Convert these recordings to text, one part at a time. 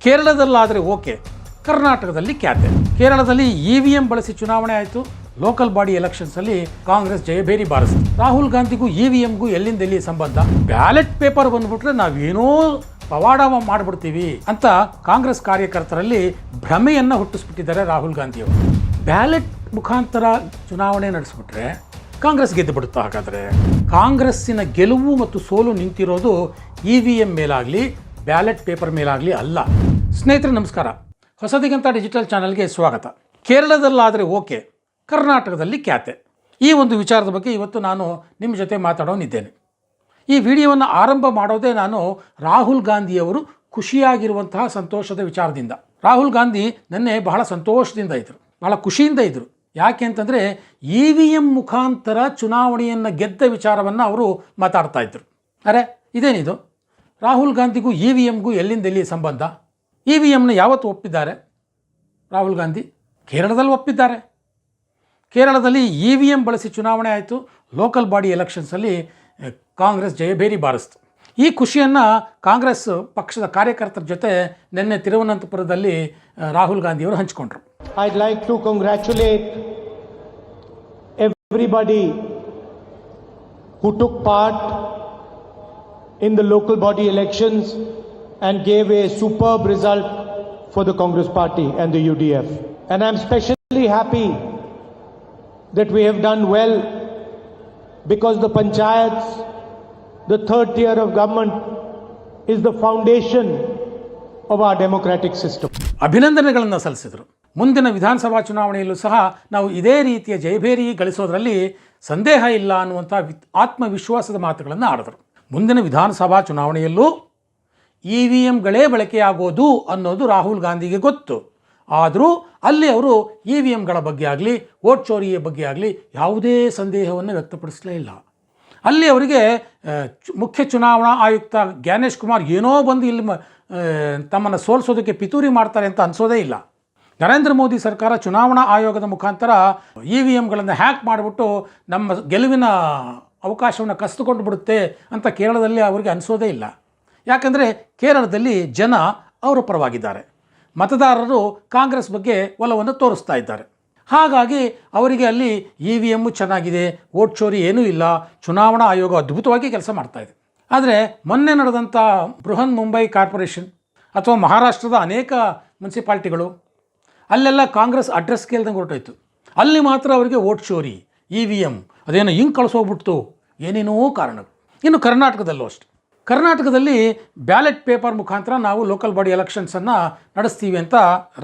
ಕೇರಳದಲ್ಲಾದರೆ okay, ಕರ್ನಾಟಕದಲ್ಲಿ ಕ್ಯಾತೆ. ಕೇರಳದಲ್ಲಿ EVM ಬಳಸಿ ಚುನಾವಣೆ ಆಯಿತು. ಲೋಕಲ್ ಬಾಡಿ ಎಲೆಕ್ಷನ್ಸಲ್ಲಿ ಕಾಂಗ್ರೆಸ್ ಜಯಭೇರಿ ಬಾರಿಸಿತು. ರಾಹುಲ್ ಗಾಂಧಿಗೂ EVMಗೂ ಎಲ್ಲಿಂದ ಎಲ್ಲಿ ಸಂಬಂಧ? ಬ್ಯಾಲೆಟ್ ಪೇಪರ್ ಬಂದ್ಬಿಟ್ರೆ ನಾವೇನೋ ಪವಾಡ ಮಾಡಿಬಿಡ್ತೀವಿ ಅಂತ ಕಾಂಗ್ರೆಸ್ ಕಾರ್ಯಕರ್ತರಲ್ಲಿ ಭ್ರಮೆಯನ್ನು ಹುಟ್ಟಿಸ್ಬಿಟ್ಟಿದ್ದಾರೆ ರಾಹುಲ್ ಗಾಂಧಿಯವರು. ಬ್ಯಾಲೆಟ್ ಮುಖಾಂತರ ಚುನಾವಣೆ ನಡೆಸ್ಬಿಟ್ರೆ ಕಾಂಗ್ರೆಸ್ ಗೆದ್ದು ಬಿಡುತ್ತಾ? ಹಾಗಾದರೆ ಕಾಂಗ್ರೆಸ್ಸಿನ ಗೆಲುವು ಮತ್ತು ಸೋಲು ನಿಂತಿರೋದು EVM ಮೇಲಾಗಲಿ ಬ್ಯಾಲೆಟ್ ಪೇಪರ್ ಮೇಲಾಗಲಿ ಅಲ್ಲ. ಸ್ನೇಹಿತರೆ ನಮಸ್ಕಾರ, ಹೊಸದಿಗಂತ ಡಿಜಿಟಲ್ ಚಾನಲ್ಗೆ ಸ್ವಾಗತ. ಕೇರಳದಲ್ಲಾದರೆ ಓಕೆ, ಕರ್ನಾಟಕದಲ್ಲಿ ಕ್ಯಾತೆ. ಈ ಒಂದು ವಿಚಾರದ ಬಗ್ಗೆ ಇವತ್ತು ನಾನು ನಿಮ್ಮ ಜೊತೆ ಮಾತಾಡೋನಿದ್ದೇನೆ. ಈ ವಿಡಿಯೋವನ್ನು ಆರಂಭ ಮಾಡೋದೇ ನಾನು ರಾಹುಲ್ ಗಾಂಧಿಯವರು ಖುಷಿಯಾಗಿರುವಂತಹ ಸಂತೋಷದ ವಿಚಾರದಿಂದ. ರಾಹುಲ್ ಗಾಂಧಿ ನಿನ್ನೆ ಬಹಳ ಸಂತೋಷದಿಂದ ಇದ್ದರು, ಬಹಳ ಖುಷಿಯಿಂದ ಇದ್ದರು. ಯಾಕೆ ಅಂತಂದರೆ EVM ಮುಖಾಂತರ ಚುನಾವಣೆಯನ್ನು ಗೆದ್ದ ವಿಚಾರವನ್ನು ಅವರು ಮಾತಾಡ್ತಾ ಇದ್ದರು. ಅರೆ ಇದೇನಿದು? ರಾಹುಲ್ ಗಾಂಧಿಗೂ EVMಗೂ ಎಲ್ಲಿಂದ ಎಲ್ಲಿ ಸಂಬಂಧ? EVMನ ಯಾವತ್ತು ಒಪ್ಪಿದ್ದಾರೆ ರಾಹುಲ್ ಗಾಂಧಿ? ಕೇರಳದಲ್ಲಿ ಒಪ್ಪಿದ್ದಾರೆ. ಕೇರಳದಲ್ಲಿ EVM ಬಳಸಿ ಚುನಾವಣೆ ಆಯಿತು. ಲೋಕಲ್ ಬಾಡಿ ಎಲೆಕ್ಷನ್ಸಲ್ಲಿ ಕಾಂಗ್ರೆಸ್ ಜಯಭೇರಿ ಬಾರಿಸಿತು. ಈ ಖುಷಿಯನ್ನು ಕಾಂಗ್ರೆಸ್ ಪಕ್ಷದ ಕಾರ್ಯಕರ್ತರ ಜೊತೆ ನಿನ್ನೆ ತಿರುವನಂತಪುರದಲ್ಲಿ ರಾಹುಲ್ ಗಾಂಧಿಯವರು ಹಂಚಿಕೊಂಡ್ರು. I'd like to congratulate everybody who took part in the local body elections and gave a superb result for the Congress party and the UDF. And I'm especially happy that we have done well because the panchayats, the third tier of government, is the foundation of our democratic system. ಅಭಿನಂದನೆಗಳನ್ನು ಸಲ್ಲಿಸಿದರು. ಮುಂದಿನ ವಿಧಾನಸಭಾ ಚುನಾವಣೆಯಲ್ಲೂ ಸಹ ನಾವು ಇದೇ ರೀತಿಯ ಜಯಭೇರಿ ಗಳಿಸೋದ್ರಲ್ಲಿ ಸಂದೇಹ ಇಲ್ಲ ಅನ್ನುವಂಥ ಆತ್ಮವಿಶ್ವಾಸದ ಮಾತುಗಳನ್ನು ಆಡಿದರು. ಮುಂದಿನ ವಿಧಾನಸಭಾ ಚುನಾವಣೆಯಲ್ಲೂ EVMಗಳೇ ಬಳಕೆಯಾಗೋದು ಅನ್ನೋದು ರಾಹುಲ್ ಗಾಂಧಿಗೆ ಗೊತ್ತು. ಆದರೂ ಅಲ್ಲಿ ಅವರು EVMಗಳ ಬಗ್ಗೆ ಆಗಲಿ ವೋಟ್ ಚೋರಿಯ ಬಗ್ಗೆ ಆಗಲಿ ಯಾವುದೇ ಸಂದೇಹವನ್ನು ವ್ಯಕ್ತಪಡಿಸಲೇ ಇಲ್ಲ. ಅಲ್ಲಿ ಅವರಿಗೆ ಮುಖ್ಯ ಚುನಾವಣಾ ಆಯುಕ್ತ ಜ್ಞಾನೇಶ್ ಕುಮಾರ್ ಏನೋ ಬಂದು ಇಲ್ಲಿ ತಮ್ಮನ್ನು ಸೋಲಿಸೋದಕ್ಕೆ ಪಿತೂರಿ ಮಾಡ್ತಾರೆ ಅಂತ ಅನಿಸೋದೇ ಇಲ್ಲ. ನರೇಂದ್ರ ಮೋದಿ ಸರ್ಕಾರ ಚುನಾವಣಾ ಆಯೋಗದ ಮುಖಾಂತರ EVMಗಳನ್ನು ಹ್ಯಾಕ್ ಮಾಡಿಬಿಟ್ಟು ನಮ್ಮ ಗೆಲುವಿನ ಅವಕಾಶವನ್ನು ಕಸಿದುಕೊಂಡು ಬಿಡುತ್ತೆ ಅಂತ ಕೇರಳದಲ್ಲಿ ಅವರಿಗೆ ಅನಿಸೋದೇ ಇಲ್ಲ. ಯಾಕಂದರೆ ಕೇರಳದಲ್ಲಿ ಜನ ಅವರ ಪರವಾಗಿದ್ದಾರೆ, ಮತದಾರರು ಕಾಂಗ್ರೆಸ್ ಬಗ್ಗೆ ಒಲವನ್ನು ತೋರಿಸ್ತಾ ಇದ್ದಾರೆ. ಹಾಗಾಗಿ ಅವರಿಗೆ ಅಲ್ಲಿ EVM ಚೆನ್ನಾಗಿದೆ, ವೋಟ್ ಚೋರಿ ಏನೂ ಇಲ್ಲ, ಚುನಾವಣಾ ಆಯೋಗ ಅದ್ಭುತವಾಗಿ ಕೆಲಸ ಮಾಡ್ತಾ ಇದೆ. ಆದರೆ ಮೊನ್ನೆ ನಡೆದಂಥ ಬೃಹನ್ ಮುಂಬೈ ಕಾರ್ಪೊರೇಷನ್ ಅಥವಾ ಮಹಾರಾಷ್ಟ್ರದ ಅನೇಕ ಮುನ್ಸಿಪಾಲ್ಟಿಗಳು ಅಲ್ಲೆಲ್ಲ ಕಾಂಗ್ರೆಸ್ ಅಡ್ರೆಸ್ ಕೇಳ್ದಂಗೆ ಹೊರಟೋಯ್ತು. ಅಲ್ಲಿ ಮಾತ್ರ ಅವರಿಗೆ ವೋಟ್ ಚೋರಿ, EVM ಅದೇನೋ ಹಿಂಗೆ ಕಳಿಸೋಗ್ಬಿಡ್ತು, ಏನೇನೋ ಕಾರಣಗಳು. ಇನ್ನು ಕರ್ನಾಟಕದಲ್ಲೂ ಅಷ್ಟೆ. ಕರ್ನಾಟಕದಲ್ಲಿ ಬ್ಯಾಲೆಟ್ ಪೇಪರ್ ಮುಖಾಂತರ ನಾವು ಲೋಕಲ್ ಬಾಡಿ ಎಲೆಕ್ಷನ್ಸನ್ನು ನಡೆಸ್ತೀವಿ ಅಂತ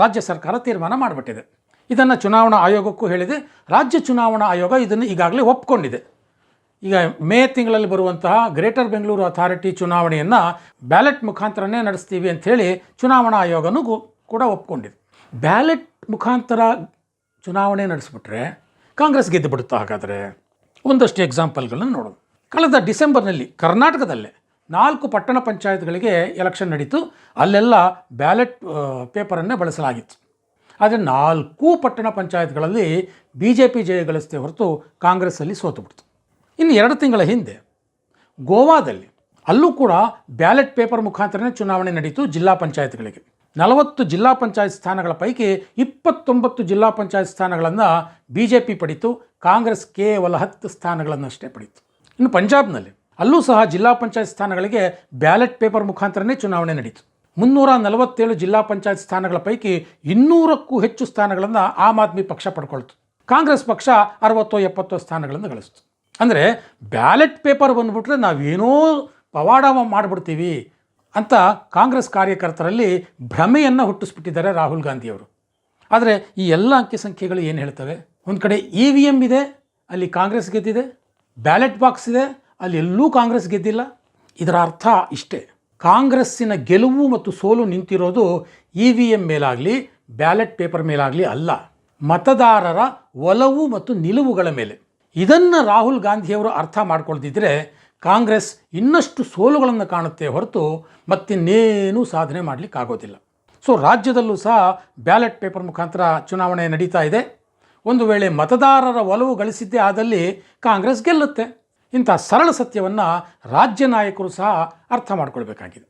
ರಾಜ್ಯ ಸರ್ಕಾರ ತೀರ್ಮಾನ ಮಾಡಿಬಿಟ್ಟಿದೆ. ಇದನ್ನು ಚುನಾವಣಾ ಆಯೋಗಕ್ಕೂ ಹೇಳಿದೆ. ರಾಜ್ಯ ಚುನಾವಣಾ ಆಯೋಗ ಇದನ್ನು ಈಗಾಗಲೇ ಒಪ್ಕೊಂಡಿದೆ. ಈಗ ಮೇ ತಿಂಗಳಲ್ಲಿ ಬರುವಂತಹ ಗ್ರೇಟರ್ ಬೆಂಗಳೂರು ಅಥಾರಿಟಿ ಚುನಾವಣೆಯನ್ನು ಬ್ಯಾಲೆಟ್ ಮುಖಾಂತರನೇ ನಡೆಸ್ತೀವಿ ಅಂಥೇಳಿ ಚುನಾವಣಾ ಆಯೋಗನೂ ಕೂಡ ಒಪ್ಕೊಂಡಿದೆ. ಬ್ಯಾಲೆಟ್ ಮುಖಾಂತರ ಚುನಾವಣೆ ನಡೆಸಿಬಿಟ್ರೆ ಕಾಂಗ್ರೆಸ್ ಗೆದ್ದು ಬಿಡುತ್ತಾ? ಹಾಗಾದರೆ ಒಂದಷ್ಟು ಎಕ್ಸಾಂಪಲ್ಗಳನ್ನು ನೋಡೋಣ. ಕಳೆದ ಡಿಸೆಂಬರ್ನಲ್ಲಿ ಕರ್ನಾಟಕದಲ್ಲೇ 4 ಪಟ್ಟಣ ಪಂಚಾಯತ್ಗಳಿಗೆ ಎಲೆಕ್ಷನ್ ನಡೀತು. ಅಲ್ಲೆಲ್ಲ ಬ್ಯಾಲೆಟ್ ಪೇಪರನ್ನೇ ಬಳಸಲಾಗಿತ್ತು. ಆದರೆ 4 ಪಟ್ಟಣ ಪಂಚಾಯತ್ಗಳಲ್ಲಿ BJP ಜಯಗಳಿಸಿದೆ ಹೊರತು ಕಾಂಗ್ರೆಸ್ಸಲ್ಲಿ ಸೋತುಬಿಡ್ತು. ಇನ್ನು 2 ತಿಂಗಳ ಹಿಂದೆ ಗೋವಾದಲ್ಲಿ ಅಲ್ಲೂ ಕೂಡ ಬ್ಯಾಲೆಟ್ ಪೇಪರ್ ಮುಖಾಂತರನೇ ಚುನಾವಣೆ ನಡೀತು. ಜಿಲ್ಲಾ ಪಂಚಾಯತ್ಗಳಿಗೆ 40 ಜಿಲ್ಲಾ ಪಂಚಾಯತ್ ಸ್ಥಾನಗಳ ಪೈಕಿ 29 ಜಿಲ್ಲಾ ಪಂಚಾಯತ್ ಸ್ಥಾನಗಳನ್ನು BJP ಪಡೀತು. ಕಾಂಗ್ರೆಸ್ ಕೇವಲ 10 ಸ್ಥಾನಗಳನ್ನಷ್ಟೇ ಪಡೀತು. ಇನ್ನು ಪಂಜಾಬ್ನಲ್ಲಿ ಅಲ್ಲೂ ಸಹ ಜಿಲ್ಲಾ ಪಂಚಾಯತ್ ಸ್ಥಾನಗಳಿಗೆ ಬ್ಯಾಲೆಟ್ ಪೇಪರ್ ಮುಖಾಂತರನೇ ಚುನಾವಣೆ ನಡೀತು. 347 ಜಿಲ್ಲಾ ಪಂಚಾಯತ್ ಸ್ಥಾನಗಳ ಪೈಕಿ 200ಕ್ಕೂ ಹೆಚ್ಚು ಸ್ಥಾನಗಳನ್ನು ಆಮ್ ಆದ್ಮಿ ಪಕ್ಷ ಪಡ್ಕೊಳ್ತು. ಕಾಂಗ್ರೆಸ್ ಪಕ್ಷ 60-70 ಸ್ಥಾನಗಳನ್ನು ಗಳಿಸ್ತು. ಅಂದರೆ ಬ್ಯಾಲೆಟ್ ಪೇಪರ್ ಬಂದುಬಿಟ್ರೆ ನಾವೇನೋ ಪವಾಡ ಮಾಡಿಬಿಡ್ತೀವಿ ಅಂತ ಕಾಂಗ್ರೆಸ್ ಕಾರ್ಯಕರ್ತರಲ್ಲಿ ಭ್ರಮೆಯನ್ನು ಹುಟ್ಟಿಸ್ಬಿಟ್ಟಿದ್ದಾರೆ ರಾಹುಲ್ ಗಾಂಧಿಯವರು. ಆದರೆ ಈ ಎಲ್ಲ ಅಂಕಿ ಸಂಖ್ಯೆಗಳು ಏನು ಹೇಳ್ತವೆ? ಒಂದು ಕಡೆ EVM ಇದೆ, ಅಲ್ಲಿ ಕಾಂಗ್ರೆಸ್ ಗೆದ್ದಿದೆ. ಬ್ಯಾಲೆಟ್ ಬಾಕ್ಸ್ ಇದೆ, ಅಲ್ಲಿ ಎಲ್ಲೂ ಕಾಂಗ್ರೆಸ್ ಗೆದ್ದಿಲ್ಲ. ಇದರ ಅರ್ಥ ಇಷ್ಟೇ, ಕಾಂಗ್ರೆಸ್ಸಿನ ಗೆಲುವು ಮತ್ತು ಸೋಲು ನಿಂತಿರೋದು EVM ಮೇಲಾಗಲಿ ಬ್ಯಾಲೆಟ್ ಪೇಪರ್ ಮೇಲಾಗಲಿ ಅಲ್ಲ, ಮತದಾರರ ಒಲವು ಮತ್ತು ನಿಲುವುಗಳ ಮೇಲೆ. ಇದನ್ನು ರಾಹುಲ್ ಗಾಂಧಿಯವರು ಅರ್ಥ ಮಾಡ್ಕೊಳ್ದಿದ್ರೆ ಕಾಂಗ್ರೆಸ್ ಇನ್ನಷ್ಟು ಸೋಲುಗಳನ್ನು ಕಾಣುತ್ತೆ ಹೊರತು ಮತ್ತಿನ್ನೇನೂ ಸಾಧನೆ ಮಾಡಲಿಕ್ಕಾಗೋದಿಲ್ಲ. ಸೊ ರಾಜ್ಯದಲ್ಲೂ ಸಹ ಬ್ಯಾಲೆಟ್ ಪೇಪರ್ ಮುಖಾಂತರ ಚುನಾವಣೆ ನಡೀತಾ ಇದೆ. ಒಂದು ವೇಳೆ ಮತದಾರರ ಒಲವು ಗಳಿಸಿದ್ದೇ ಆದಲ್ಲಿ ಕಾಂಗ್ರೆಸ್ ಗೆಲ್ಲುತ್ತೆ. ಇಂಥ ಸರಳ ಸತ್ಯವನ್ನು ರಾಜ್ಯ ನಾಯಕರು ಸಹ ಅರ್ಥ ಮಾಡ್ಕೊಳ್ಬೇಕಾಗಿದೆ.